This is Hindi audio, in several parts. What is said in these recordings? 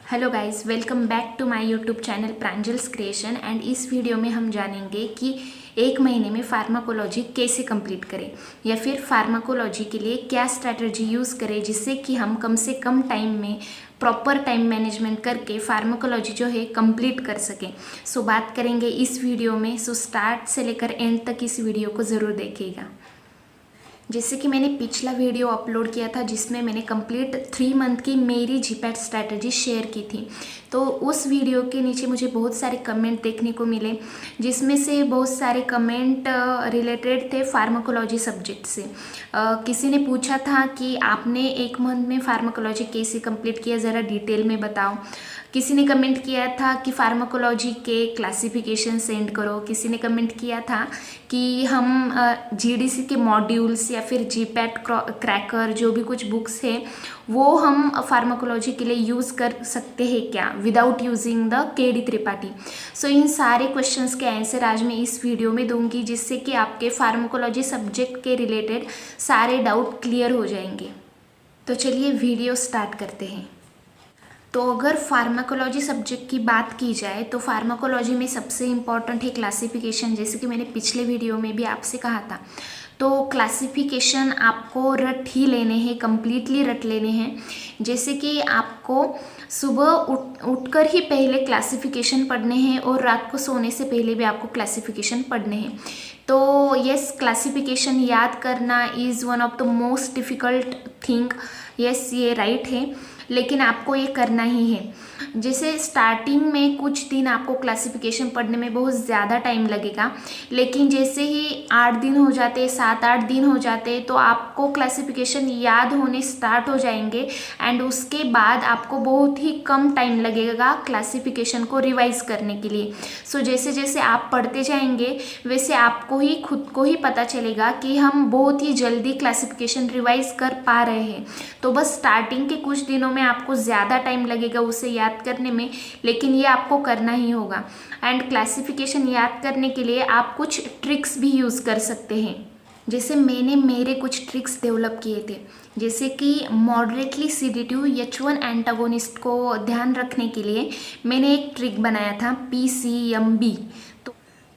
Hello guys, welcome back to my YouTube channel Pranjal's creation. And इस वीडियो में हम जानेंगे कि एक महीने में फार्माकोलॉजी कैसे कंप्लीट करें या फिर फार्माकोलॉजी के लिए क्या स्ट्रैटेजी यूज़ करें जिससे कि हम कम से कम टाइम में प्रॉपर टाइम मैनेजमेंट करके फार्माकोलॉजी जो है कंप्लीट कर सकें। सो बात करेंगे इस वीडियो में। सो स्टार्ट से लेकर एंड तक इस वीडियो को ज़रूर देखिएगा। जैसे कि मैंने पिछला वीडियो अपलोड किया था जिसमें मैंने कंप्लीट 3 मंथ की मेरी जीपैट स्ट्रैटेजी शेयर की थी, तो उस वीडियो के नीचे मुझे बहुत सारे कमेंट देखने को मिले, जिसमें से बहुत सारे कमेंट रिलेटेड थे फार्माकोलॉजी सब्जेक्ट से। किसी ने पूछा था कि आपने 1 मंथ में फार्माकोलॉजी कैसे कंप्लीट किया, ज़रा डिटेल में बताओ। किसी ने कमेंट किया था कि फार्माकोलॉजी के क्लासिफिकेशन सेंड करो। किसी ने कमेंट किया था कि हम जीडीसी के मॉड्यूल्स या फिर जीपैट क्रैकर जो भी कुछ बुक्स है वो हम फार्माकोलॉजी के लिए यूज़ कर सकते हैं क्या without using the KD Tripathi. So इन सारे क्वेश्चंस के आंसर आज मैं इस वीडियो में दूंगी, जिससे कि आपके फार्माकोलॉजी सब्जेक्ट के रिलेटेड सारे डाउट क्लियर हो जाएंगे। तो चलिए वीडियो स्टार्ट करते हैं। तो अगर फार्माकोलॉजी सब्जेक्ट की बात की जाए तो फार्माकोलॉजी में सबसे इम्पॉर्टेंट है क्लासिफिकेशन, जैसे कि मैंने पिछले वीडियो में भी आपसे कहा था। तो क्लासिफिकेशन आपको रट ही लेने हैं, कम्प्लीटली रट लेने हैं। जैसे कि आपको सुबह उठकर ही पहले क्लासिफिकेशन पढ़ने हैं और रात को सोने से पहले भी आपको क्लासिफिकेशन पढ़ने हैं। तो यस, क्लासिफिकेशन याद करना is one of the most difficult thing. Yes, ये राइट है, लेकिन आपको ये करना ही है। जैसे स्टार्टिंग में कुछ दिन आपको क्लासिफिकेशन पढ़ने में बहुत ज़्यादा टाइम लगेगा, लेकिन जैसे ही 8 दिन हो जाते, 7-8 दिन हो जाते, तो आपको क्लासिफिकेशन याद होने स्टार्ट हो जाएंगे। एंड उसके बाद आपको बहुत ही कम टाइम लगेगा क्लासिफिकेशन को रिवाइज करने के लिए। सो जैसे जैसे आप पढ़ते जाएंगे वैसे आपको ही खुद को ही पता चलेगा कि हम बहुत ही जल्दी क्लासिफिकेशन रिवाइज कर पा रहे हैं। तो बस स्टार्टिंग के कुछ दिनों में आपको ज़्यादा टाइम लगेगा उसे याद करने में, लेकिन ये आपको करना ही होगा। एंड क्लासिफिकेशन याद करने के लिए आप कुछ ट्रिक्स भी यूज़ कर सकते हैं। जैसे मैंने मेरे कुछ ट्रिक्स डेवलप किए थे, जैसे कि मॉडरेटली सीडेटिव H1 एंटागोनिस्ट को ध्यान रखने के लिए मैंने एक ट्रिक बनाया था PCMB।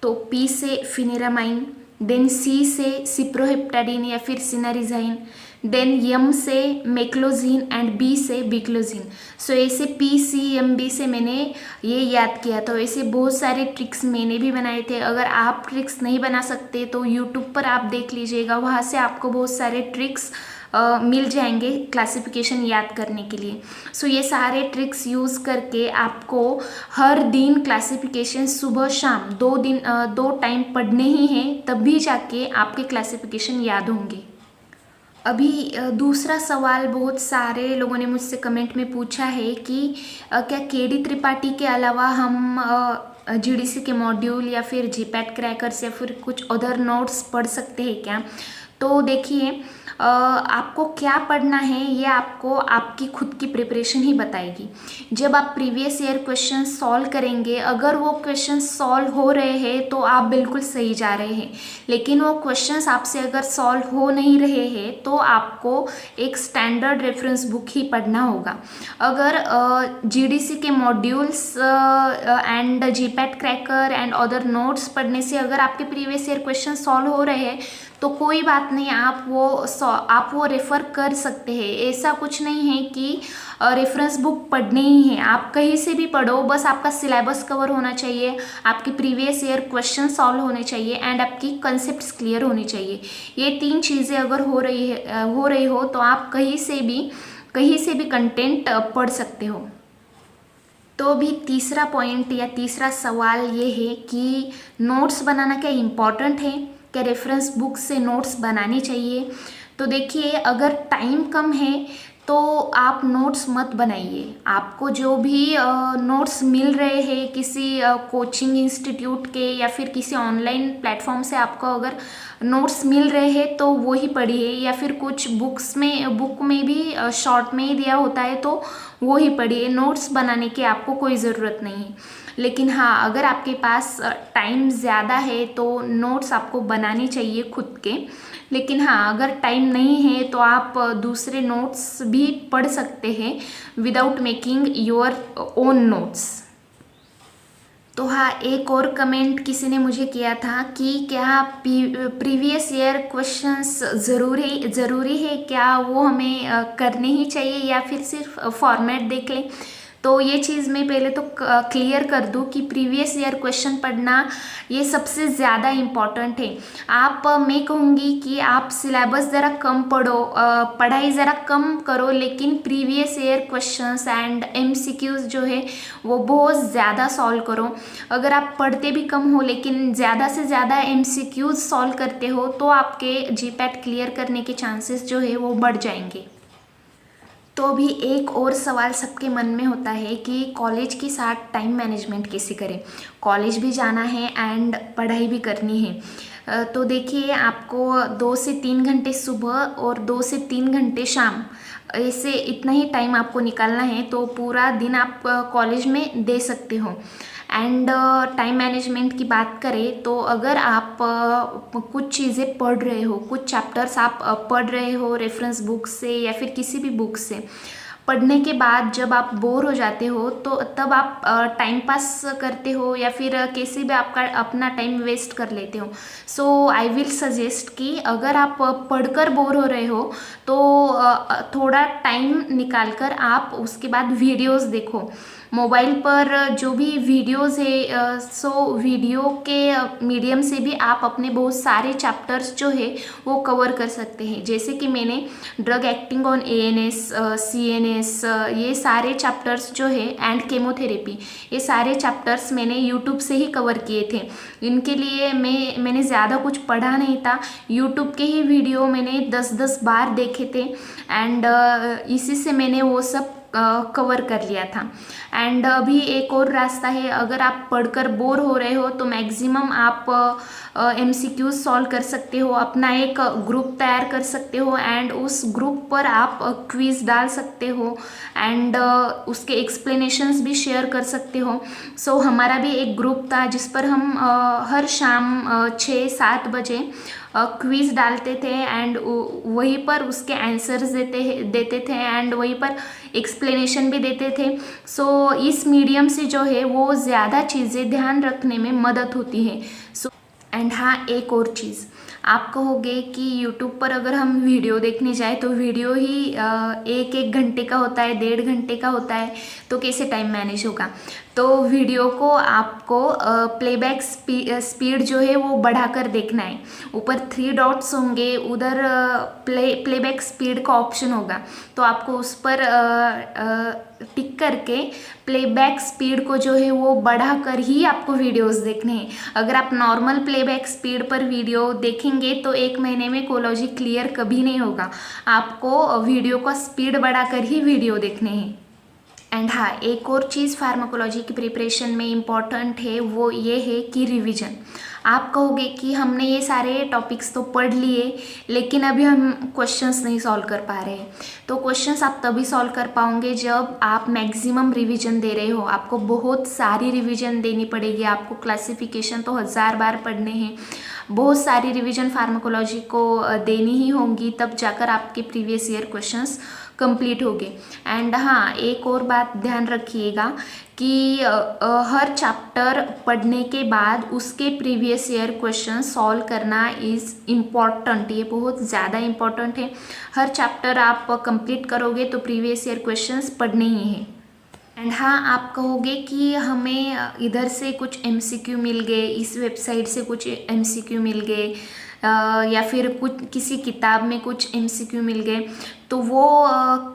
तो P से फिनेरामाइन, देन C से सिप्रोहेप्टाडीन या फिर सिनारिजाइन, देन M से मेक्लोजीन एंड B से बिक्लोजीन। सो ऐसे PCMB से मैंने ये याद किया। तो ऐसे बहुत सारे ट्रिक्स मैंने भी बनाए थे। अगर आप ट्रिक्स नहीं बना सकते तो यूट्यूब पर आप देख लीजिएगा, वहाँ से आपको बहुत सारे ट्रिक्स मिल जाएंगे क्लासिफिकेशन याद करने के लिए। सो ये सारे ट्रिक्स यूज़ करके आपको हर दिन क्लासिफिकेशन सुबह शाम 2 टाइम पढ़ने ही हैं, तभी जाके आपके क्लासिफिकेशन याद होंगे। अभी दूसरा सवाल बहुत सारे लोगों ने मुझसे कमेंट में पूछा है कि क्या केडी त्रिपाठी के अलावा हम जीडीसी के मॉड्यूल या फिर जीपैट क्रैकर्स या फिर कुछ अदर नोट्स पढ़ सकते हैं क्या। तो देखिए, आपको क्या पढ़ना है ये आपको आपकी खुद की प्रिपरेशन ही बताएगी। जब आप प्रीवियस ईयर क्वेश्चन सॉल्व करेंगे, अगर वो क्वेश्चन सॉल्व हो रहे हैं तो आप बिल्कुल सही जा रहे हैं, लेकिन वो क्वेश्चंस आपसे अगर सॉल्व हो नहीं रहे हैं तो आपको एक स्टैंडर्ड रेफरेंस बुक ही पढ़ना होगा। अगर जीडीसी के modules and GPAT cracker and other notes पढ़ने से अगर आपके प्रीवियस ईयर क्वेश्चन सॉल्व हो रहे हैं तो कोई बात नहीं, आप वो रेफ़र कर सकते हैं। ऐसा कुछ नहीं है कि रेफरेंस बुक पढ़नी ही है, आप कहीं से भी पढ़ो, बस आपका सिलेबस कवर होना चाहिए, आपके प्रीवियस ईयर क्वेश्चन सॉल्व होने चाहिए एंड आपकी कंसेप्ट्स क्लियर होनी चाहिए। ये 3 चीज़ें अगर हो रही हो तो आप कहीं से भी कंटेंट पढ़ सकते हो। तो भी तीसरा पॉइंट या तीसरा सवाल ये है कि नोट्स बनाना क्या इम्पॉर्टेंट है, क्या रेफरेंस बुक से नोट्स बनानी चाहिए। तो देखिए, अगर टाइम कम है तो आप नोट्स मत बनाइए। आपको जो भी नोट्स मिल रहे हैं किसी कोचिंग इंस्टीट्यूट के या फिर किसी ऑनलाइन प्लेटफॉर्म से आपको अगर नोट्स मिल रहे हैं तो वो ही पढ़िए, या फिर कुछ बुक में भी शॉर्ट में ही दिया होता है तो वो ही पढ़िए, नोट्स बनाने की आपको कोई ज़रूरत नहीं है। लेकिन हाँ, अगर आपके पास टाइम ज़्यादा है तो नोट्स आपको बनाने चाहिए खुद के। लेकिन हाँ, अगर टाइम नहीं है तो आप दूसरे नोट्स भी पढ़ सकते हैं without making your own notes. तो हाँ, एक और कमेंट किसी ने मुझे किया था कि क्या प्रीवियस ईयर क्वेश्चंस ज़रूरी है क्या, वो हमें करने ही चाहिए या फिर सिर्फ फॉर्मेट देख लें। तो ये चीज़ मैं पहले तो क्लियर कर दूं कि प्रीवियस ईयर क्वेश्चन पढ़ना ये सबसे ज़्यादा इम्पॉर्टेंट है। मैं कहूँगी कि आप सिलेबस ज़रा कम पढ़ो, पढ़ाई ज़रा कम करो, लेकिन previous year questions and MCQs जो है वो बहुत ज़्यादा सॉल्व करो। अगर आप पढ़ते भी कम हो लेकिन ज़्यादा से ज़्यादा एमसीक्यूज सॉल्व करते हो तो आपके जीपैट क्लियर करने के चांसेस जो है वो बढ़ जाएंगे। तो अभी एक और सवाल सबके मन में होता है कि कॉलेज के साथ टाइम मैनेजमेंट कैसे करें। कॉलेज भी जाना है एंड पढ़ाई भी करनी है। तो देखिए, आपको 2 से 3 घंटे सुबह और 2 से 3 घंटे शाम, ऐसे इतना ही टाइम आपको निकालना है, तो पूरा दिन आप कॉलेज में दे सकते हो। एंड टाइम मैनेजमेंट की बात करें तो अगर आप कुछ चीज़ें पढ़ रहे हो, कुछ चैप्टर्स आप पढ़ रहे हो रेफरेंस बुक से या फिर किसी भी बुक से, पढ़ने के बाद जब आप बोर हो जाते हो तो तब आप टाइम पास करते हो या फिर कैसे भी आपका अपना टाइम वेस्ट कर लेते हो। सो आई विल सजेस्ट कि अगर आप पढ़कर बोर हो रहे हो तो थोड़ा टाइम निकालकर आप उसके बाद वीडियोस देखो। मोबाइल पर जो भी वीडियोस है, सो वीडियो के मीडियम से भी आप अपने बहुत सारे चैप्टर्स जो है वो कवर कर सकते हैं। जैसे कि मैंने drug acting on ANS, CNS, ये सारे चैप्टर्स जो है एंड केमोथेरेपी, ये सारे चैप्टर्स मैंने यूट्यूब से ही कवर किए थे। इनके लिए मैंने ज़्यादा कुछ पढ़ा नहीं था, यूट्यूब के ही वीडियो मैंने 10-10 बार देखे थे एंड इसी से मैंने वो सब कवर कर लिया था। एंड अभी एक और रास्ता है, अगर आप पढ़कर बोर हो रहे हो तो मैक्सिमम आप एमसीक्यूज सॉल्व कर सकते हो, अपना एक ग्रुप तैयार कर सकते हो एंड उस ग्रुप पर आप क्विज डाल सकते हो एंड उसके एक्सप्लेनेशंस भी शेयर कर सकते हो। सो हमारा भी एक ग्रुप था जिस पर हम हर शाम 6-7 बजे क्विज डालते थे एंड वहीं पर उसके आंसर्स देते थे एंड वहीं पर एक्सप्लेनेशन भी देते थे। सो इस मीडियम से जो है वो ज़्यादा चीज़ें ध्यान रखने में मदद होती है। सो एंड हाँ, एक और चीज़, आप कहोगे कि यूट्यूब पर अगर हम वीडियो देखने जाए तो वीडियो ही 1-1 घंटे का होता है, 1.5 घंटे का होता है, तो कैसे टाइम मैनेज होगा। तो वीडियो को आपको प्लेबैक स्पीड जो है वो बढ़ाकर देखना है। ऊपर 3 डॉट्स होंगे, उधर प्लेबैक स्पीड का ऑप्शन होगा, तो आपको उस पर टिक करके प्लेबैक स्पीड को जो है वो बढ़ाकर ही आपको वीडियोस देखने हैं। अगर आप नॉर्मल प्लेबैक स्पीड पर वीडियो देखेंगे तो 1 महीने में कोलॉजी क्लियर कभी नहीं होगा। आपको वीडियो का स्पीड बढ़ाकर ही वीडियो देखने हैं। एंड हाँ, एक और चीज़ फार्माकोलॉजी की प्रिपरेशन में इम्पॉर्टेंट है, वो ये है कि रिवीजन। आप कहोगे कि हमने ये सारे टॉपिक्स तो पढ़ लिए लेकिन अभी हम क्वेश्चंस नहीं सॉल्व कर पा रहे हैं। तो क्वेश्चंस आप तभी सॉल्व कर पाओगे जब आप मैक्सिमम रिवीजन दे रहे हो। आपको बहुत सारी रिवीजन देनी पड़ेगी, आपको क्लासिफिकेशन तो 1000 बार पढ़ने हैं, बहुत सारी रिवीजन फार्माकोलॉजी को देनी ही होंगी, तब जाकर आपके प्रीवियस ईयर क्वेश्चंस कंप्लीट हो गए। एंड हाँ, एक और बात ध्यान रखिएगा कि हर चैप्टर पढ़ने के बाद उसके प्रीवियस ईयर क्वेश्चन सॉल्व करना इज़ इम्पॉर्टेंट, ये बहुत ज़्यादा इम्पॉर्टेंट है। हर चैप्टर आप कंप्लीट करोगे तो प्रीवियस ईयर क्वेश्चंस पढ़ने ही हैं। एंड हाँ, आप कहोगे कि हमें इधर से कुछ एमसीक्यू मिल गए, इस वेबसाइट से कुछ एमसीक्यू मिल गए या फिर कुछ किसी किताब में कुछ एमसीक्यू मिल गए तो वो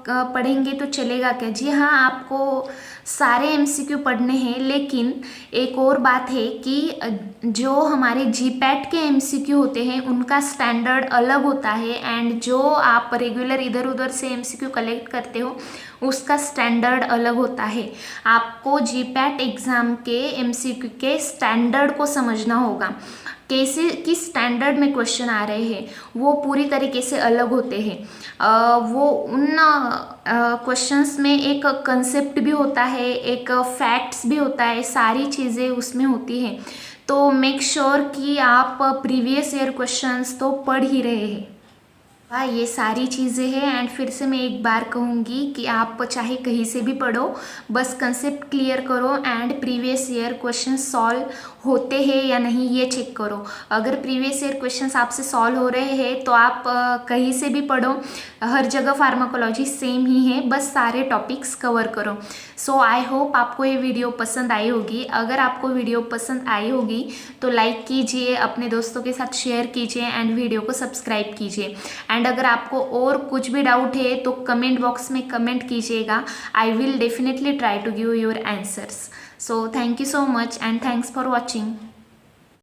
पढ़ेंगे तो चलेगा क्या। जी हाँ, आपको सारे एमसीक्यू पढ़ने हैं, लेकिन एक और बात है कि जो हमारे जीपैट के एमसीक्यू होते हैं उनका स्टैंडर्ड अलग होता है एंड जो आप रेगुलर इधर उधर से एमसीक्यू कलेक्ट करते हो उसका स्टैंडर्ड अलग होता है। आपको जीपैट एग्ज़ाम के एमसीक्यू के स्टैंडर्ड को समझना होगा। कैसे किस स्टैंडर्ड में क्वेश्चन आ रहे हैं वो पूरी तरीके से अलग होते हैं। वो उन क्वेश्चंस में एक कंसेप्ट भी होता है, एक फैक्ट्स भी होता है, सारी चीज़ें उसमें होती हैं। तो मेक श्योर कि आप प्रीवियस ईयर क्वेश्चंस तो पढ़ ही रहे हैं। हाँ, ये सारी चीज़ें हैं। एंड फिर से मैं एक बार कहूँगी कि आप चाहे कहीं से भी पढ़ो, बस कंसेप्ट क्लियर करो and previous year question solve होते हैं या नहीं ये चेक करो। अगर प्रीवियस ईयर क्वेश्चंस आपसे सॉल्व हो रहे हैं तो आप कहीं से भी पढ़ो, हर जगह फार्माकोलॉजी सेम ही है, बस सारे टॉपिक्स कवर करो। सो आई होप आपको ये वीडियो पसंद आई होगी। अगर आपको वीडियो पसंद आई होगी तो लाइक कीजिए, अपने दोस्तों के साथ शेयर कीजिए एंड वीडियो को सब्सक्राइब कीजिए। एंड अगर आपको और कुछ भी डाउट है तो कमेंट बॉक्स में कमेंट कीजिएगा। I will definitely try to give your answers. So thank you so much and thanks for watching.